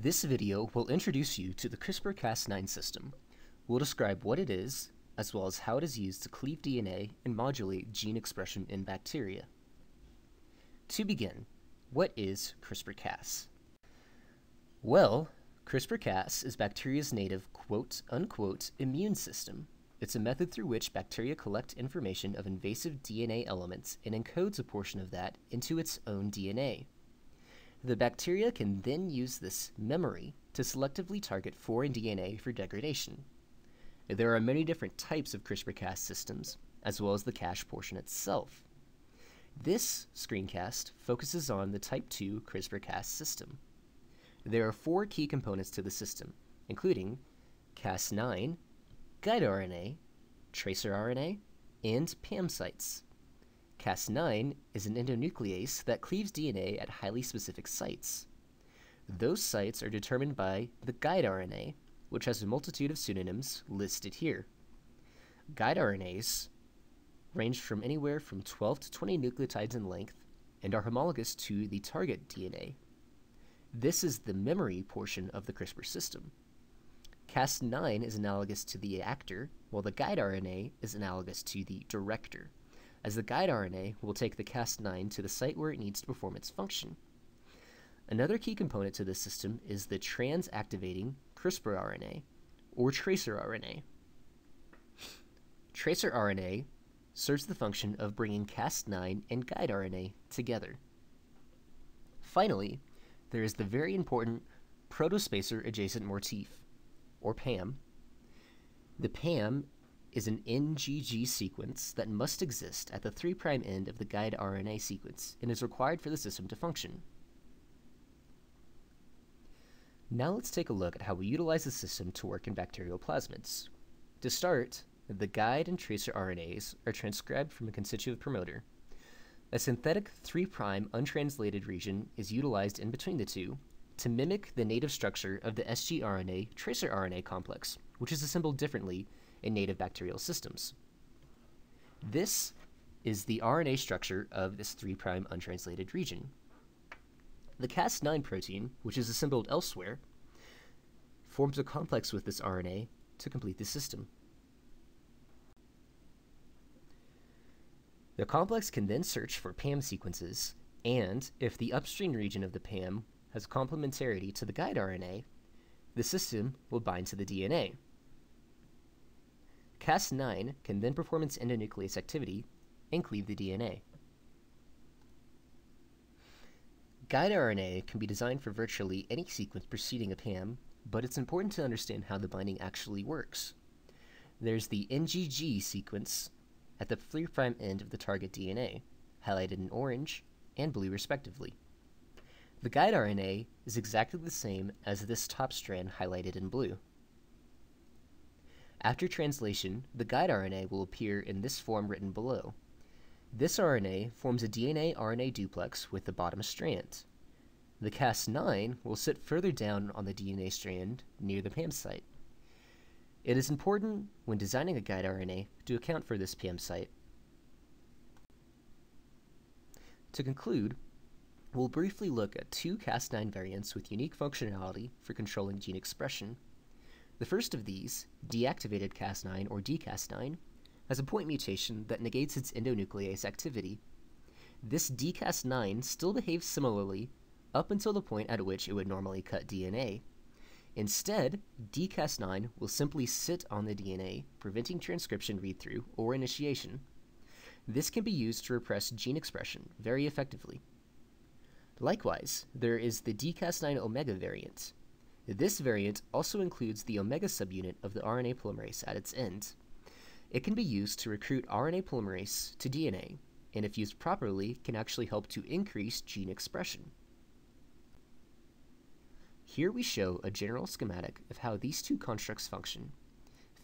This video will introduce you to the CRISPR-Cas9 system. We'll describe what it is, as well as how it is used to cleave DNA and modulate gene expression in bacteria. To begin, what is CRISPR-Cas? Well, CRISPR-Cas is bacteria's native quote-unquote immune system. It's a method through which bacteria collect information of invasive DNA elements and encodes a portion of that into its own DNA. The bacteria can then use this memory to selectively target foreign DNA for degradation. There are many different types of CRISPR-Cas systems, as well as the cache portion itself. This screencast focuses on the Type 2 CRISPR-Cas system. There are 4 key components to the system, including Cas9, guide RNA, tracer RNA, and PAM sites. Cas9 is an endonuclease that cleaves DNA at highly specific sites. Those sites are determined by the guide RNA, which has a multitude of pseudonyms listed here. Guide RNAs range from anywhere from 12 to 20 nucleotides in length and are homologous to the target DNA. This is the memory portion of the CRISPR system. Cas9 is analogous to the actor, while the guide RNA is analogous to the director, as the guide RNA will take the Cas9 to the site where it needs to perform its function. Another key component to this system is the trans-activating CRISPR RNA, or tracer RNA. Tracer RNA serves the function of bringing Cas9 and guide RNA together. Finally, there is the very important protospacer adjacent motif, or PAM. The PAM is an NGG sequence that must exist at the 3' end of the guide RNA sequence and is required for the system to function. Now let's take a look at how we utilize the system to work in bacterial plasmids. To start, the guide and tracer RNAs are transcribed from a constitutive promoter. A synthetic 3' untranslated region is utilized in between the two to mimic the native structure of the sgRNA tracer RNA complex, which is assembled differently in native bacterial systems. This is the RNA structure of this 3' untranslated region. The Cas9 protein, which is assembled elsewhere, forms a complex with this RNA to complete the system. The complex can then search for PAM sequences, and if the upstream region of the PAM has complementarity to the guide RNA, the system will bind to the DNA. Cas9 can then perform its endonuclease activity and cleave the DNA. Guide RNA can be designed for virtually any sequence preceding a PAM, but it's important to understand how the binding actually works. There's the NGG sequence at the 3' end of the target DNA, highlighted in orange and blue respectively. The guide RNA is exactly the same as this top strand highlighted in blue. After translation, the guide RNA will appear in this form written below. This RNA forms a DNA-RNA duplex with the bottom strand. The Cas9 will sit further down on the DNA strand near the PAM site. It is important when designing a guide RNA to account for this PAM site. To conclude, we'll briefly look at 2 Cas9 variants with unique functionality for controlling gene expression. The first of these, deactivated Cas9 or dCas9, has a point mutation that negates its endonuclease activity. This dCas9 still behaves similarly up until the point at which it would normally cut DNA. Instead, dCas9 will simply sit on the DNA, preventing transcription read-through or initiation. This can be used to repress gene expression very effectively. Likewise, there is the dCas9 omega variant. This variant also includes the omega subunit of the RNA polymerase at its end. It can be used to recruit RNA polymerase to DNA, and if used properly, can actually help to increase gene expression. Here we show a general schematic of how these 2 constructs function.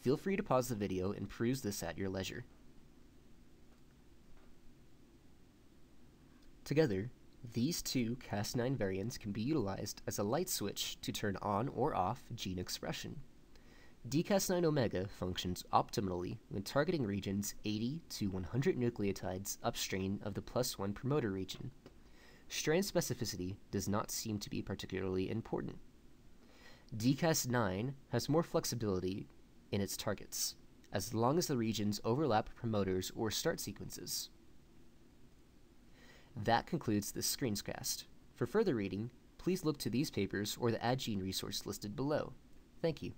Feel free to pause the video and peruse this at your leisure. Together, these 2 Cas9 variants can be utilized as a light switch to turn on or off gene expression. dCas9 omega functions optimally when targeting regions 80 to 100 nucleotides upstream of the +1 promoter region. Strand specificity does not seem to be particularly important. Cas9 has more flexibility in its targets, as long as the regions overlap promoters or start sequences. That concludes this Screencast. For further reading, please look to these papers or the Add Gene resource listed below. Thank you.